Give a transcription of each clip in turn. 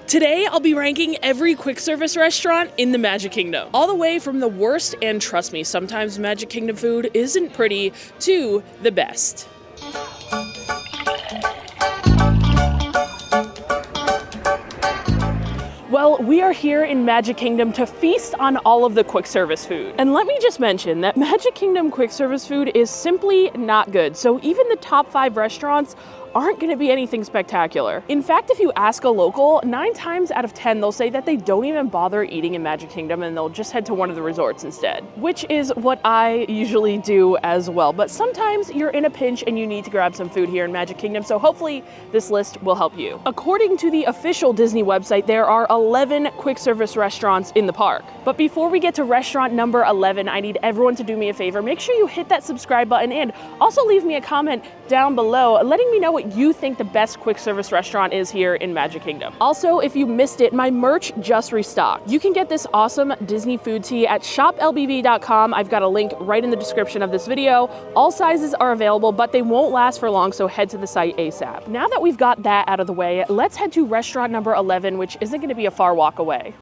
Today, I'll be ranking every quick service restaurant in the Magic Kingdom. All the way from the worst, and trust me, sometimes Magic Kingdom food isn't pretty, to the best. Well, we are here in Magic Kingdom to feast on all of the quick service food. And let me just mention that Magic Kingdom quick service food is simply not good. So even the top 5 restaurants aren't going to be anything spectacular. In fact, if you ask a local, 9 times out of 10, they'll say that they don't even bother eating in Magic Kingdom and they'll just head to one of the resorts instead, which is what I usually do as well. But sometimes you're in a pinch and you need to grab some food here in Magic Kingdom, so hopefully this list will help you. According to the official Disney website, there are 11 quick service restaurants in the park. But before we get to restaurant number 11, I need everyone to do me a favor. Make sure you hit that subscribe button and also leave me a comment down below letting me know what you think the best quick service restaurant is here in Magic Kingdom. Also, if you missed it, my merch just restocked. You can get this awesome Disney food tee at shoplbb.com. I've got a link right in the description of this video. All sizes are available, but they won't last for long, so head to the site ASAP. Now that we've got that out of the way, let's head to restaurant number 11, which isn't going to be a far walk away.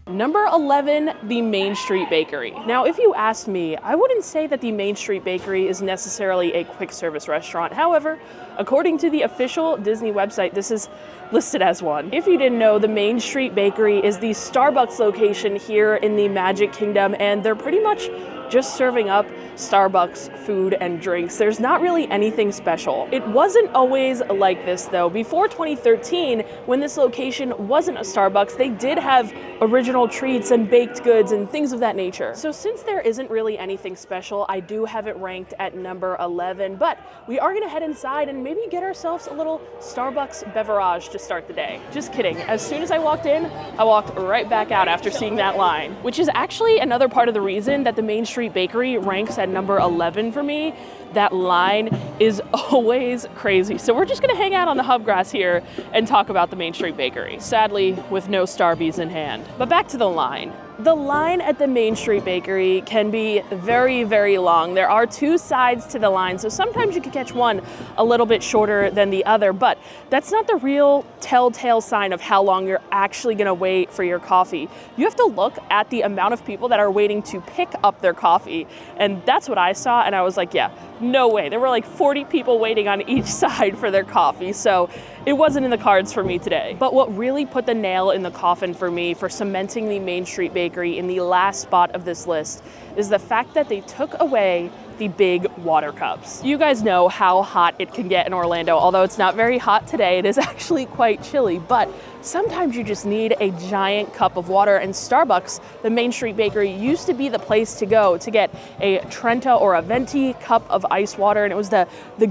Number 11, the Main Street Bakery. Now, if you asked me, I wouldn't say that the Main Street Bakery is necessarily a quick service restaurant. However, according to the official Disney website, this is listed as one. If you didn't know, the Main Street Bakery is the Starbucks location here in the Magic Kingdom, and they're pretty much just serving up Starbucks food and drinks. There's not really anything special. It wasn't always like this though. Before 2013, when this location wasn't a Starbucks, they did have original treats and baked goods and things of that nature. So since there isn't really anything special, I do have it ranked at number 11, but we are gonna head inside and maybe get ourselves a little Starbucks beverage to start the day. Just kidding. As soon as I walked in, I walked right back out after seeing that line, which is actually another part of the reason that the Main Street Bakery ranks at number 11 for me. That line is always crazy. So we're just gonna hang out on the hub grass here and talk about the Main Street Bakery, sadly with no Starbies in hand. But back to the line. The line at the Main Street Bakery can be very, very long. There are 2 sides to the line, so sometimes you can catch one a little bit shorter than the other, but that's not the real telltale sign of how long you're actually gonna wait for your coffee. You have to look at the amount of people that are waiting to pick up their coffee, and that's what I saw, and I was like, yeah, no way. There were like 40 people waiting on each side for their coffee, so it wasn't in the cards for me today. But what really put the nail in the coffin for me for cementing the Main Street Bakery in the last spot of this list is the fact that they took away the big water cups. You guys know how hot it can get in Orlando, although it's not very hot today. It is actually quite chilly, but sometimes you just need a giant cup of water, and Starbucks, the Main Street Bakery, used to be the place to go to get a Trenta or a Venti cup of ice water, and it was the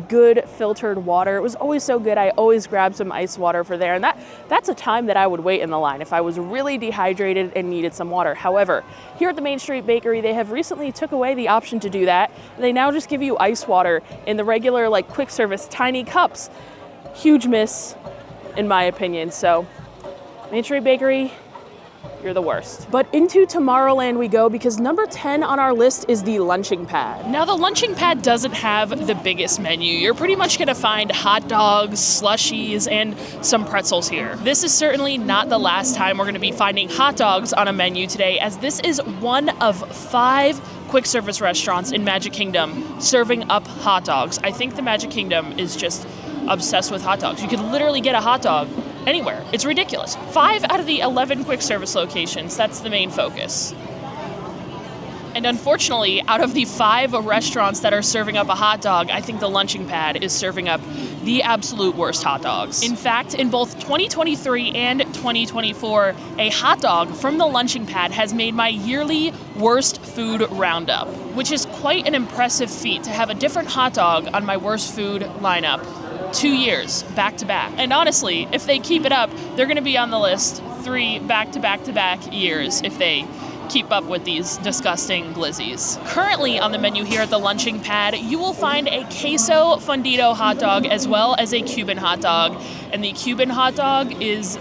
good filtered water. It was always so good. I always grabbed some ice water for there, and that's a time that I would wait in the line if I was really dehydrated and needed some water. However, here at the Main Street Bakery, they have recently took away the option to do that. They now just give you ice water in the regular, like, quick service tiny cups. Huge miss, in my opinion. So Main Street Bakery, you're the worst. But into Tomorrowland we go, because number 10 on our list is the Lunching Pad. Now, the Lunching Pad doesn't have the biggest menu. You're pretty much gonna find hot dogs, slushies, and some pretzels here. This is certainly not the last time we're gonna be finding hot dogs on a menu today, as this is one of 5 quick service restaurants in Magic Kingdom serving up hot dogs. I think the Magic Kingdom is just obsessed with hot dogs. You could literally get a hot dog anywhere. It's ridiculous. 5 out of the 11 quick service locations, that's the main focus. And unfortunately, out of the 5 restaurants that are serving up a hot dog, I think the Lunching Pad is serving up the absolute worst hot dogs. In fact, in both 2023 and 2024, a hot dog from the Lunching Pad has made my yearly worst food roundup, which is quite an impressive feat to have a different hot dog on my worst food lineup 2 years back to back. And honestly, if they keep it up, they're gonna be on the list 3 back-to-back-to-back years if they keep up with these disgusting glizzies. Currently on the menu here at the Lunching Pad, you will find a queso fundido hot dog as well as a Cuban hot dog. And the Cuban hot dog is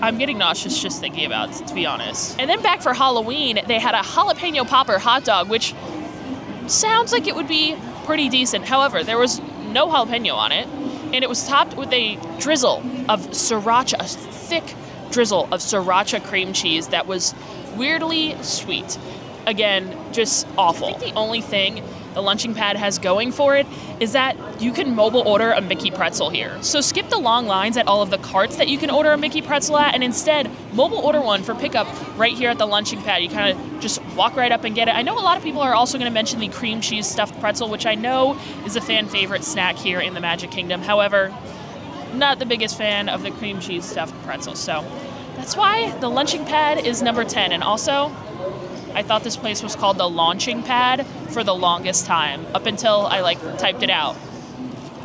I'm getting nauseous just thinking about it, to be honest. And then back for Halloween, they had a jalapeno popper hot dog, which sounds like it would be pretty decent. However, there was no jalapeno on it, and it was topped with a drizzle of sriracha, a thick drizzle of sriracha cream cheese that was weirdly sweet. Again, just awful. I think the only thing the lunching pad has going for it is that you can mobile order a Mickey pretzel here. So skip the long lines at all of the carts that you can order a Mickey pretzel at, and instead mobile order one for pickup right here at the lunching pad. You kind of just walk right up and get it. I know a lot of people are also going to mention the cream cheese stuffed pretzel, which I know is a fan favorite snack here in the Magic Kingdom. However, not the biggest fan of the cream cheese stuffed pretzel. So that's why the lunching pad is number 10. And also, I thought this place was called the launching pad for the longest time, up until I typed it out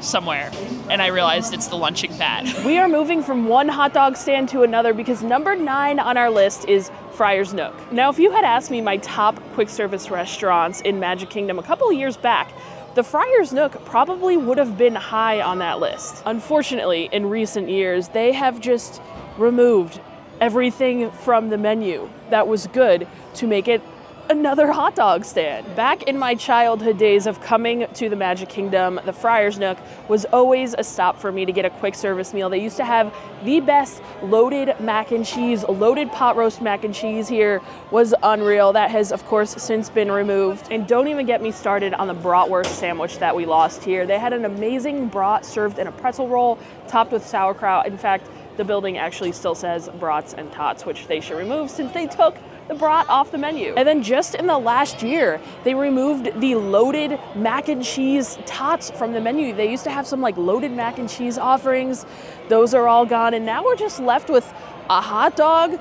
somewhere and I realized it's the lunching pad. We are moving from one hot dog stand to another because number 9 on our list is Friar's Nook. Now, if you had asked me my top quick service restaurants in Magic Kingdom a couple of years back, the Friar's Nook probably would have been high on that list. Unfortunately, in recent years, they have just removed everything from the menu that was good to make it another hot dog stand. Back in my childhood days of coming to the Magic Kingdom, the Friar's Nook was always a stop for me to get a quick service meal. They used to have the best loaded mac and cheese, loaded pot roast mac and cheese here was unreal. That has, of course, since been removed. And don't even get me started on the bratwurst sandwich that we lost here. They had an amazing brat served in a pretzel roll, topped with sauerkraut. In fact, the building actually still says brats and tots, which they should remove since they took the brat off the menu. And then just in the last year, they removed the loaded mac and cheese tots from the menu. They used to have some loaded mac and cheese offerings. Those are all gone. And now we're just left with a hot dog,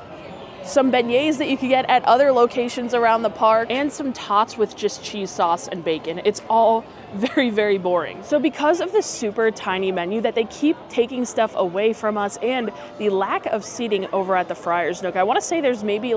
some beignets that you could get at other locations around the park, and some tots with just cheese sauce and bacon. It's all very, very boring. So because of the super tiny menu that they keep taking stuff away from us and the lack of seating over at the Friar's Nook, I want to say there's maybe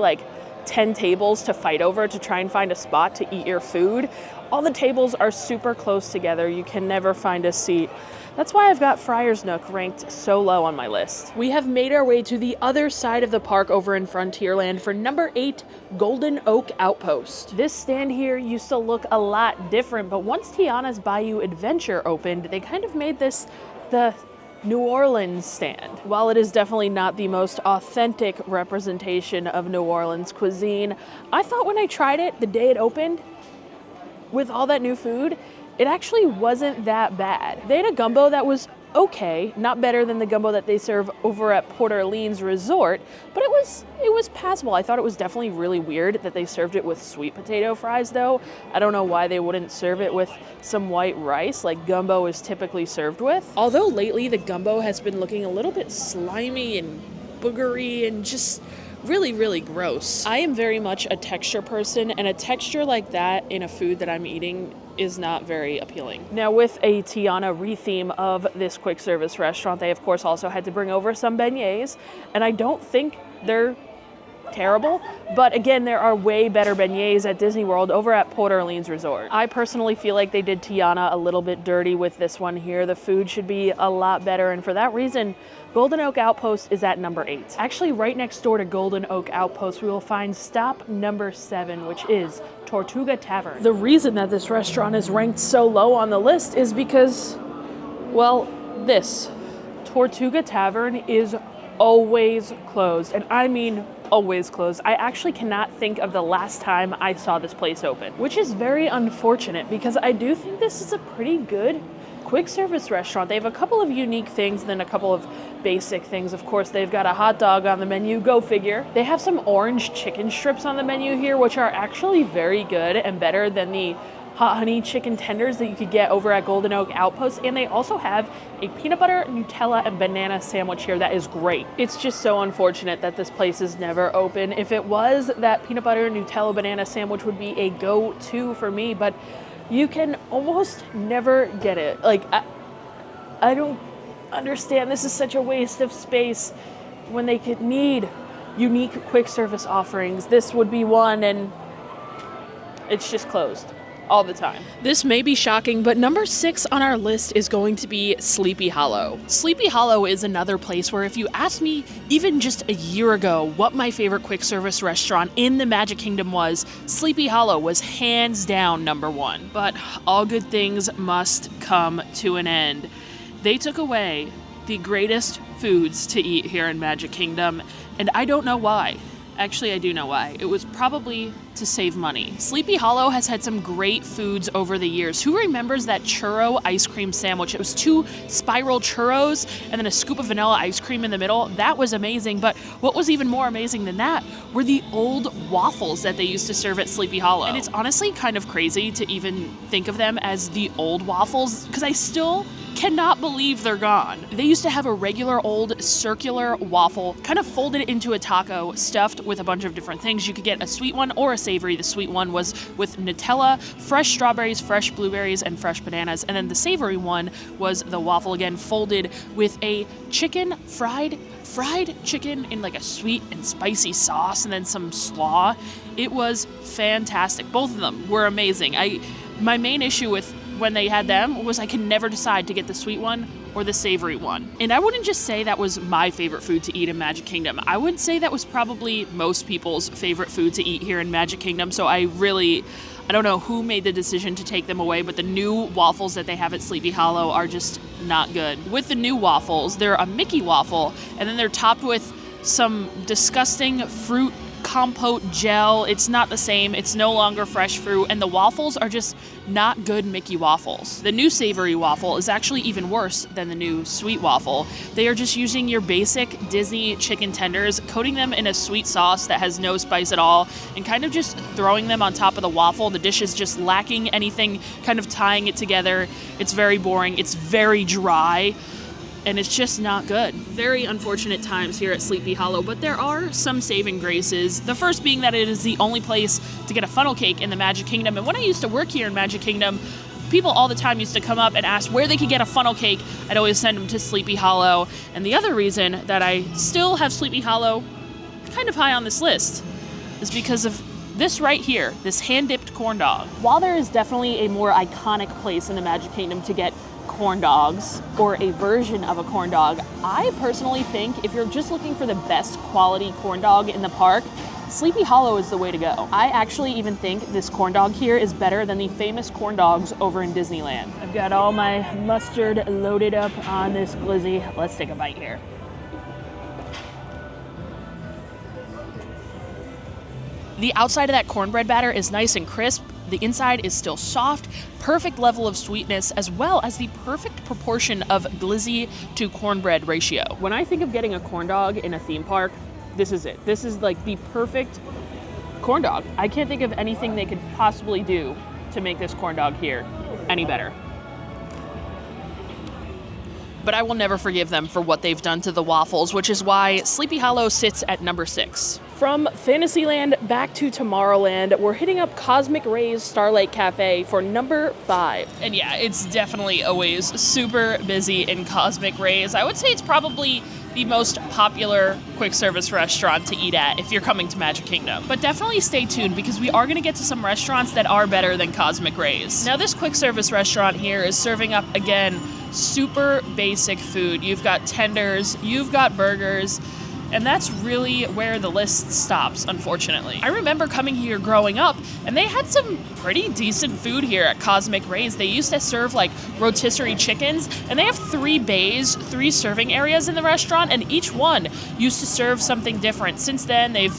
10 tables to fight over to try and find a spot to eat your food. All the tables are super close together. You can never find a seat. That's why I've got Friar's Nook ranked so low on my list. We have made our way to the other side of the park over in Frontierland for number 8, Golden Oak Outpost. This stand here used to look a lot different, but once Tiana's Bayou Adventure opened, they kind of made this the New Orleans stand. While it is definitely not the most authentic representation of New Orleans cuisine, I thought when I tried it the day it opened, with all that new food, it actually wasn't that bad. They had a gumbo that was okay, not better than the gumbo that they serve over at Port Orleans Resort, but it was passable. I thought it was definitely really weird that they served it with sweet potato fries though. I don't know why they wouldn't serve it with some white rice like gumbo is typically served with. Although lately the gumbo has been looking a little bit slimy and boogery and just really, really gross. I am very much a texture person, and a texture like that in a food that I'm eating is not very appealing. Now, with a Tiana retheme of this quick service restaurant, they of course also had to bring over some beignets, and I don't think they're terrible, but again, there are way better beignets at Disney World over at Port Orleans Resort. I personally feel like they did Tiana a little bit dirty with this one here. The food should be a lot better, and for that reason, Golden Oak Outpost is at number 8. Actually, right next door to Golden Oak Outpost, we will find stop number 7, which is Tortuga Tavern. The reason that this restaurant is ranked so low on the list is because, well, this Tortuga Tavern is always closed, and I mean always closed. I actually cannot think of the last time I saw this place open, which is very unfortunate because I do think this is a pretty good quick service restaurant. They have a couple of unique things and then a couple of basic things. Of course, they've got a hot dog on the menu, go figure. They have some orange chicken strips on the menu here, which are actually very good and better than the hot honey chicken tenders that you could get over at Golden Oak Outpost. And they also have a peanut butter, Nutella, and banana sandwich here that is great. It's just so unfortunate that this place is never open. If it was, that peanut butter, Nutella, banana sandwich would be a go-to for me, but you can almost never get it. I don't understand. This is such a waste of space when they could need unique quick service offerings. This would be one, and it's just closed. all the time. This may be shocking, but number 6 on our list is going to be Sleepy Hollow. Sleepy Hollow is another place where if you asked me even just a year ago what my favorite quick service restaurant in the Magic Kingdom was, Sleepy Hollow was hands down number 1. But all good things must come to an end. They took away the greatest foods to eat here in Magic Kingdom, and I don't know why. Actually, I do know why. It was probably to save money. Sleepy Hollow has had some great foods over the years. Who remembers that churro ice cream sandwich? It was 2 spiral churros and then a scoop of vanilla ice cream in the middle. That was amazing, but what was even more amazing than that were the old waffles that they used to serve at Sleepy Hollow. And it's honestly kind of crazy to even think of them as the old waffles, because I still cannot believe they're gone. They used to have a regular old circular waffle, kind of folded into a taco, stuffed with a bunch of different things. You could get a sweet one or a savory. The sweet one was with Nutella, fresh strawberries, fresh blueberries, and fresh bananas. And then the savory one was the waffle, again, folded with a chicken, fried chicken in like a sweet and spicy sauce, and then some slaw. It was fantastic. Both of them were amazing. My main issue with when they had them was I could never decide to get the sweet one or the savory one. And I wouldn't just say that was my favorite food to eat in Magic Kingdom. I would say that was probably most people's favorite food to eat here in Magic Kingdom. So I don't know who made the decision to take them away, but the new waffles that they have at Sleepy Hollow are just not good. With the new waffles, they're a Mickey waffle, and then they're topped with some disgusting fruit compote gel. It's not the same. It's no longer fresh fruit, and the waffles are just not good Mickey waffles. The new savory waffle is actually even worse than the new sweet waffle. They are just using your basic Disney chicken tenders, coating them in a sweet sauce that has no spice at all, and kind of just throwing them on top of the waffle. The dish is just lacking anything kind of tying it together. It's very boring. It's very dry. And it's just not good. Very unfortunate times here at Sleepy Hollow, but there are some saving graces. The first being that it is the only place to get a funnel cake in the Magic Kingdom. And when I used to work here in Magic Kingdom, people all the time used to come up and ask where they could get a funnel cake. I'd always send them to Sleepy Hollow. And the other reason that I still have Sleepy Hollow kind of high on this list is because of this right here, this hand-dipped corn dog. While there is definitely a more iconic place in the Magic Kingdom to get corn dogs, or a version of a corn dog, I personally think if you're just looking for the best quality corn dog in the park, Sleepy Hollow is the way to go. I actually even think this corn dog here is better than the famous corn dogs over in Disneyland. I've got all my mustard loaded up on this glizzy. Let's take a bite here. The outside of that cornbread batter is nice and crisp. The inside is still soft, perfect level of sweetness, as well as the perfect proportion of glizzy to cornbread ratio. When I think of getting a corn dog in a theme park, this is it. This is like the perfect corn dog. I can't think of anything they could possibly do to make this corn dog here any better. But I will never forgive them for what they've done to the waffles, which is why Sleepy Hollow sits at number 6. From Fantasyland back to Tomorrowland, we're hitting up Cosmic Rays Starlight Cafe for number 5. And yeah, it's definitely always super busy in Cosmic Rays. I would say it's probably the most popular quick service restaurant to eat at if you're coming to Magic Kingdom. But definitely stay tuned because we are going to get to some restaurants that are better than Cosmic Rays. Now this quick service restaurant here is serving up, again, super basic food. You've got tenders, you've got burgers, and that's really where the list stops, unfortunately. I remember coming here growing up, and they had some pretty decent food here at Cosmic Rays. They used to serve like rotisserie chickens, and they have 3 bays, 3 serving areas in the restaurant, and each one used to serve something different. Since then, they've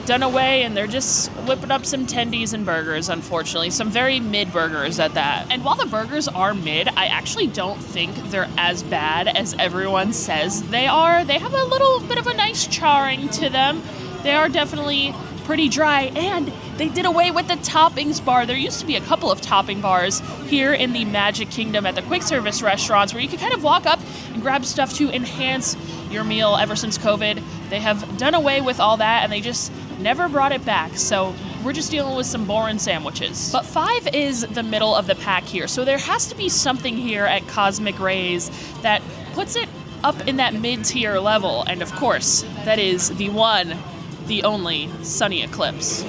done away, and they're just whipping up some tendies and burgers, unfortunately. Some very mid burgers at that. And while the burgers are mid, I actually don't think they're as bad as everyone says they are. They have a little bit of a nice charring to them. They are definitely pretty dry, and they did away with the toppings bar. There used to be a couple of topping bars here in the Magic Kingdom at the quick service restaurants where you could kind of walk up and grab stuff to enhance your meal. Ever since COVID, they have done away with all that, and they just never brought it back. So we're just dealing with some boring sandwiches. But 5 is the middle of the pack here. So there has to be something here at Cosmic Rays that puts it up in that mid-tier level. And of course, that is the one, the only Sunny Eclipse.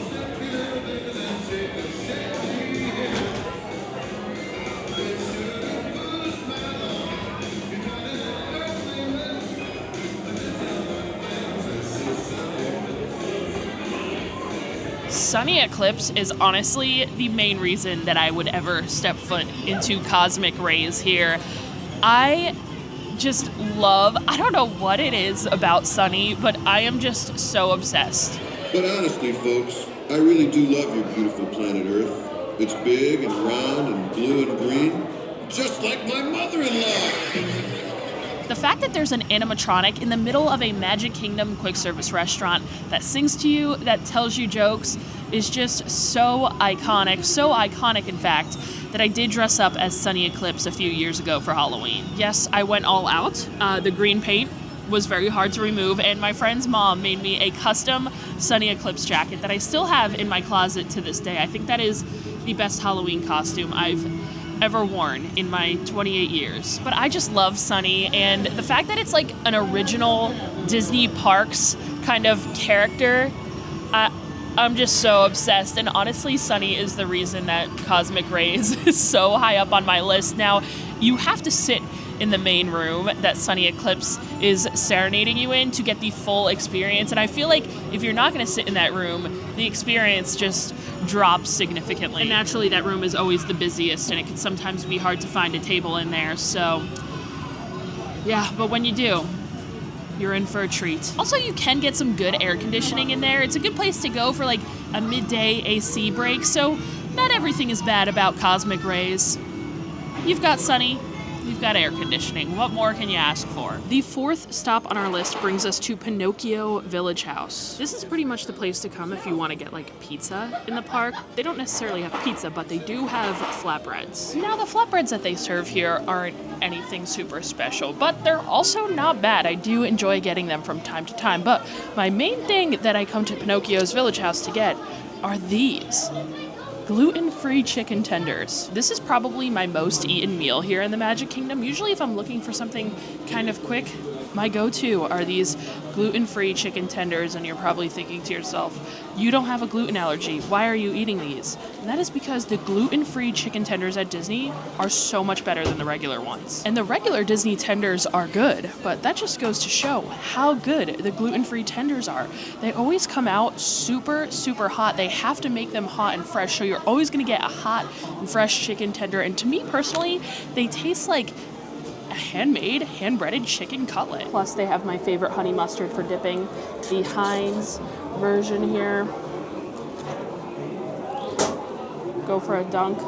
Sunny Eclipse is honestly the main reason that I would ever step foot into Cosmic Rays here. I just love, I don't know what it is about Sunny, but I am just so obsessed. But honestly, folks, I really do love your beautiful planet Earth. It's big and round and blue and green, just like my mother-in-law. The fact that there's an animatronic in the middle of a Magic Kingdom quick service restaurant that sings to you, that tells you jokes, is just so iconic in fact, that I did dress up as Sunny Eclipse a few years ago for Halloween. Yes, I went all out. The green paint was very hard to remove, and my friend's mom made me a custom Sunny Eclipse jacket that I still have in my closet to this day. I think that is the best Halloween costume I've ever worn in my 28 years. But I just love Sunny, and the fact that it's like an original Disney Parks kind of character, I'm just so obsessed. And honestly, Sunny is the reason that Cosmic Rays is so high up on my list. Now, you have to sit in the main room that Sunny Eclipse is serenading you in to get the full experience. And I feel like if you're not going to sit in that room, the experience just drops significantly. And naturally, that room is always the busiest, and it can sometimes be hard to find a table in there. So, yeah, but when you do, you're in for a treat. Also, you can get some good air conditioning in there. It's a good place to go for like a midday AC break. So, not everything is bad about Cosmic Rays. You've got Sunny. You've got air conditioning. What more can you ask for? The fourth stop on our list brings us to Pinocchio Village House. This is pretty much the place to come if you want to get like pizza in the park. They don't necessarily have pizza, but they do have flatbreads. Now, the flatbreads that they serve here aren't anything super special, but they're also not bad. I do enjoy getting them from time to time, but my main thing that I come to Pinocchio's Village House to get are these gluten-free chicken tenders. This is probably my most eaten meal here in the Magic Kingdom. Usually if I'm looking for something kind of quick, my go-to are these gluten-free chicken tenders, and you're probably thinking to yourself, you don't have a gluten allergy, why are you eating these? And that is because the gluten-free chicken tenders at Disney are so much better than the regular ones. And the regular Disney tenders are good, but that just goes to show how good the gluten-free tenders are. They always come out super, super hot. They have to make them hot and fresh, so you're always gonna get a hot and fresh chicken tender. And to me personally, they taste like a handmade, hand-breaded chicken cutlet. Plus, they have my favorite honey mustard for dipping, the Heinz version here. Go for a dunk.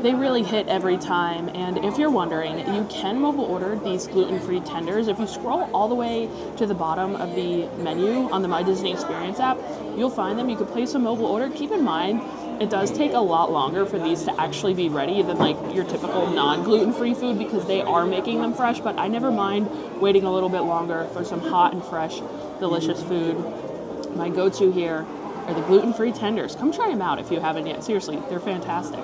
They really hit every time, and if you're wondering, you can mobile order these gluten-free tenders. If you scroll all the way to the bottom of the menu on the My Disney Experience app, you'll find them. You can place a mobile order. Keep in mind, it does take a lot longer for these to actually be ready than like your typical non-gluten-free food, because they are making them fresh, but I never mind waiting a little bit longer for some hot and fresh, delicious food. My go-to here are the gluten-free tenders. Come try them out if you haven't yet. Seriously, they're fantastic.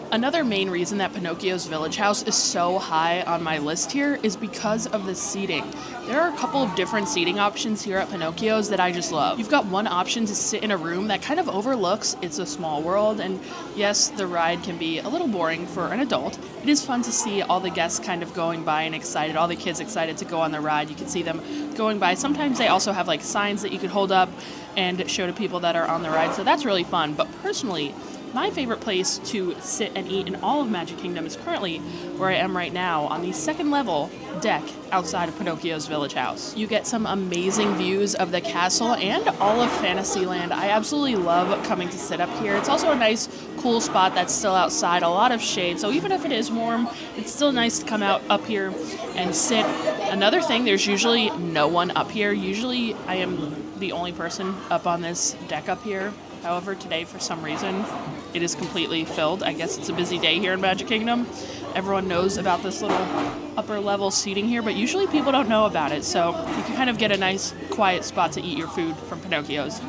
Another main reason that Pinocchio's Village House is so high on my list here is because of the seating. There are a couple of different seating options here at Pinocchio's that I just love. You've got one option to sit in a room that kind of overlooks It's a Small World, and yes, the ride can be a little boring for an adult. It is fun to see all the guests kind of going by and excited, all the kids excited to go on the ride. You can see them going by. Sometimes they also have like signs that you could hold up and show to people that are on the ride, so that's really fun. But personally, my favorite place to sit and eat in all of Magic Kingdom is currently where I am right now on the second level deck outside of Pinocchio's Village House. You get some amazing views of the castle and all of Fantasyland. I absolutely love coming to sit up here. It's also a nice, cool spot that's still outside, a lot of shade. So even if it is warm, it's still nice to come out up here and sit. Another thing, there's usually no one up here. Usually I am the only person up on this deck up here. However, today, for some reason, it is completely filled. I guess it's a busy day here in Magic Kingdom. Everyone knows about this little upper level seating here, but usually people don't know about it. So you can kind of get a nice, quiet spot to eat your food from Pinocchio's.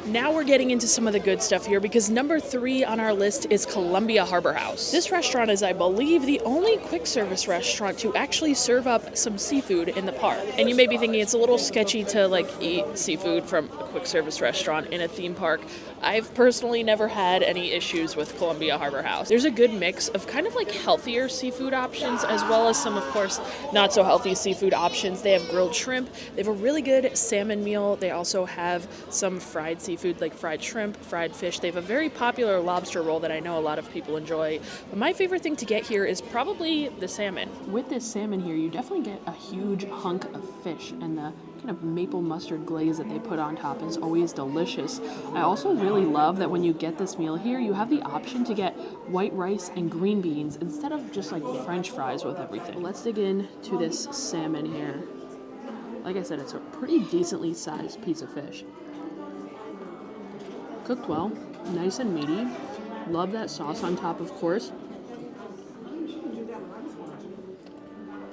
Now we're getting into some of the good stuff here because number 3 on our list is Columbia Harbour House. This restaurant is, I believe, the only quick service restaurant to actually serve up some seafood in the park. And you may be thinking it's a little sketchy to like eat seafood from a quick service restaurant in a theme park. I've personally never had any issues with Columbia Harbour House. There's a good mix of kind of like healthier seafood options as well as some, of course, not so healthy seafood options. They have grilled shrimp. They have a really good salmon meal. They also have some fried seafood like fried shrimp, fried fish. They have a very popular lobster roll that I know a lot of people enjoy. But my favorite thing to get here is probably the salmon. With this salmon here, you definitely get a huge hunk of fish, and the kind of maple mustard glaze that they put on top is always delicious. I also really love that when you get this meal here, you have the option to get white rice and green beans instead of just like French fries with everything. Let's dig into this salmon here. Like I said, it's a pretty decently sized piece of fish. Cooked well, nice and meaty. Love that sauce on top, of course.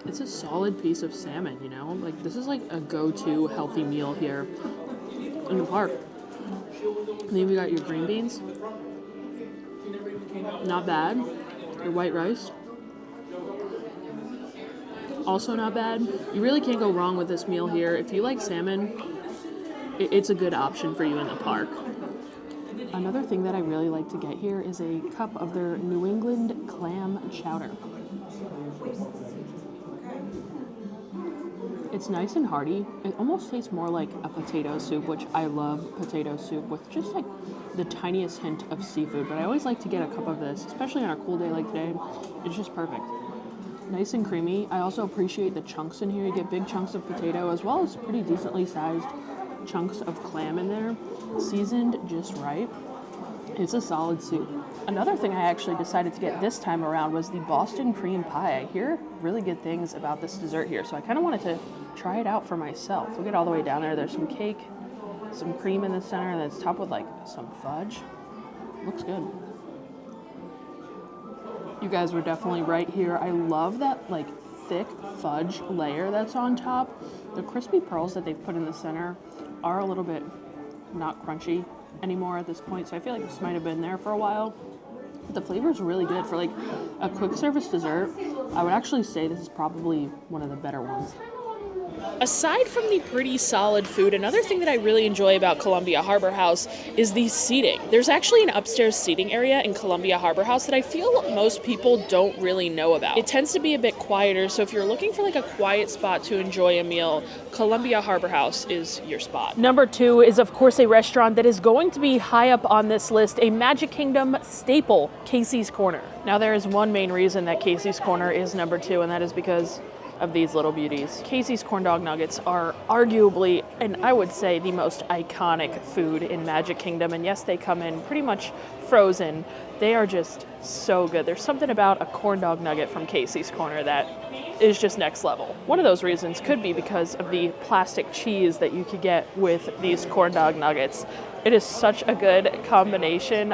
It's a solid piece of salmon, you know? Like, this is like a go-to healthy meal here in the park. And then you got your green beans. Not bad. Your white rice. Also not bad. You really can't go wrong with this meal here. If you like salmon, it's a good option for you in the park. Another thing that I really like to get here is a cup of their New England clam chowder. It's nice and hearty. It almost tastes more like a potato soup, which I love potato soup with just like the tiniest hint of seafood. But I always like to get a cup of this, especially on a cool day like today. It's just perfect. Nice and creamy. I also appreciate the chunks in here. You get big chunks of potato as well as pretty decently sized chunks of clam in there. Seasoned just right. It's a solid soup. Another thing I actually decided to get this time around was the Boston cream pie. I hear really good things about this dessert here, so I kind of wanted to try it out for myself. We'll get all the way down there. There's some cake, some cream in the center, and it's topped with like some fudge. Looks good. You guys were definitely right here. I love that like thick fudge layer that's on top. The crispy pearls that they've put in the center are a little bit not crunchy anymore at this point, so I feel like this might have been there for a while. But the flavor is really good for like a quick service dessert. I would actually say this is probably one of the better ones. Aside from the pretty solid food, another thing that I really enjoy about Columbia Harbour House is the seating. There's actually an upstairs seating area in Columbia Harbour House that I feel most people don't really know about. It tends to be a bit quieter, so if you're looking for like a quiet spot to enjoy a meal, Columbia Harbour House is your spot. Number 2 is of course a restaurant that is going to be high up on this list, a Magic Kingdom staple, Casey's Corner. Now there is one main reason that Casey's Corner is number 2, and that is because of these little beauties. Casey's corn dog nuggets are arguably, and I would say, the most iconic food in Magic Kingdom. And yes, they come in pretty much frozen. They are just so good. There's something about a corn dog nugget from Casey's Corner that is just next level. One of those reasons could be because of the plastic cheese that you could get with these corn dog nuggets. It is such a good combination.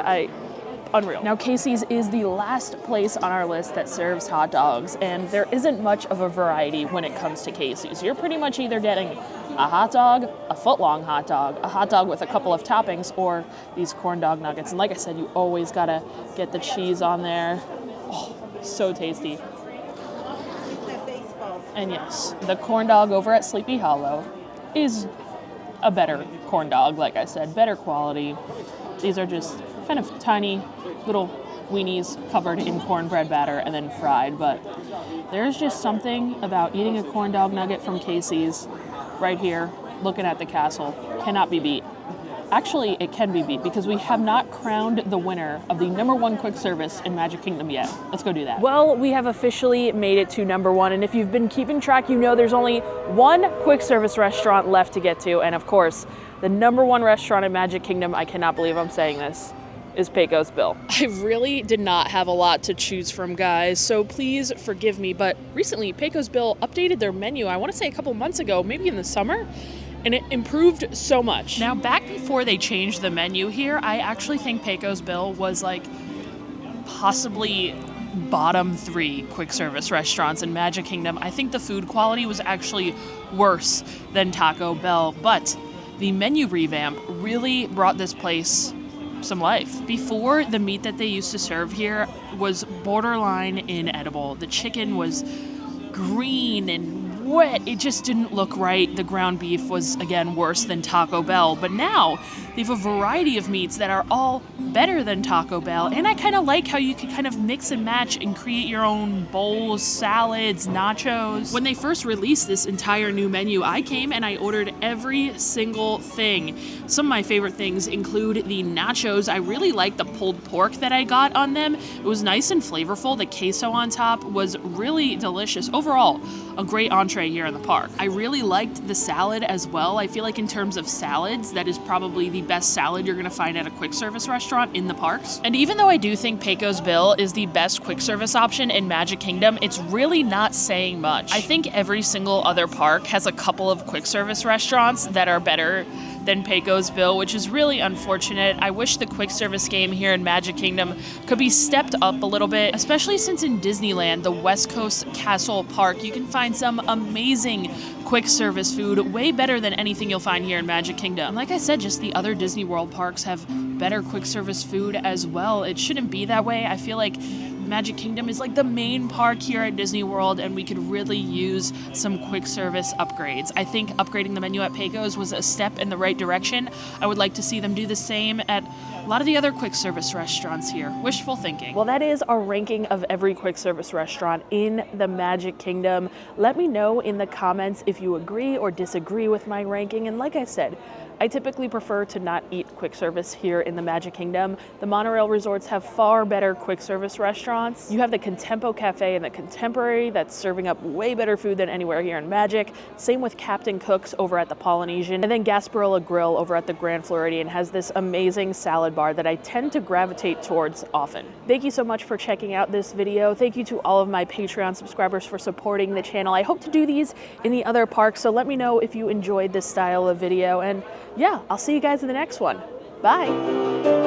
Unreal. Now, Casey's is the last place on our list that serves hot dogs, and there isn't much of a variety when it comes to Casey's. You're pretty much either getting a hot dog, a foot-long hot dog, a hot dog with a couple of toppings, or these corn dog nuggets. And like I said, you always gotta get the cheese on there. Oh, so tasty. And yes, the corn dog over at Sleepy Hollow is a better corn dog, like I said, better quality. These are just kind of tiny little weenies covered in cornbread batter and then fried, but there's just something about eating a corn dog nugget from Casey's right here, looking at the castle. Cannot be beat. Actually, it can be beat because we have not crowned the winner of the number 1 quick service in Magic Kingdom yet. Let's go do that. Well, we have officially made it to number 1, and if you've been keeping track, you know there's only one quick service restaurant left to get to, and of course, the number 1 restaurant in Magic Kingdom, I cannot believe I'm saying this, is Pecos Bill. I really did not have a lot to choose from, guys, so please forgive me, but recently Pecos Bill updated their menu, I want to say a couple months ago, maybe in the summer, and it improved so much. Now, back before they changed the menu here, I actually think Pecos Bill was like possibly bottom 3 quick service restaurants in Magic Kingdom. I think the food quality was actually worse than Taco Bell, but the menu revamp really brought this place some life. Before, the meat that they used to serve here was borderline inedible. The chicken was green and wet. It just didn't look right. The ground beef was, again, worse than Taco Bell. But now they have a variety of meats that are all better than Taco Bell. And I kind of like how you can kind of mix and match and create your own bowls, salads, nachos. When they first released this entire new menu, I came and I ordered every single thing. Some of my favorite things include the nachos. I really like the pulled pork that I got on them. It was nice and flavorful. The queso on top was really delicious. Overall, a great entree here in the park. I really liked the salad as well. I feel like in terms of salads, that is probably the best salad you're gonna find at a quick service restaurant in the parks. And even though I do think Pecos Bill is the best quick service option in Magic Kingdom, it's really not saying much. I think every single other park has a couple of quick service restaurants that are better than Pecos Bill, which is really unfortunate. I wish the quick service game here in Magic Kingdom could be stepped up a little bit, especially since in Disneyland, the West Coast Castle Park, you can find some amazing quick service food, way better than anything you'll find here in Magic Kingdom. And like I said, just the other Disney World parks have better quick service food as well. It shouldn't be that way. I feel like Magic Kingdom is like the main park here at Disney World, and we could really use some quick service upgrades. I think upgrading the menu at Pecos was a step in the right direction. I would like to see them do the same at a lot of the other quick service restaurants here. Wishful thinking. Well, that is our ranking of every quick service restaurant in the Magic Kingdom. Let me know in the comments if you agree or disagree with my ranking. And like I said, I typically prefer to not eat quick service here in the Magic Kingdom. The monorail resorts have far better quick service restaurants. You have the Contempo Cafe and the Contemporary that's serving up way better food than anywhere here in Magic. Same with Captain Cook's over at the Polynesian. And then Gasparilla Grill over at the Grand Floridian has this amazing salad bar that I tend to gravitate towards often. Thank you so much for checking out this video. Thank you to all of my Patreon subscribers for supporting the channel. I hope to do these in the other parks, so let me know if you enjoyed this style of video. And yeah, I'll see you guys in the next one. Bye.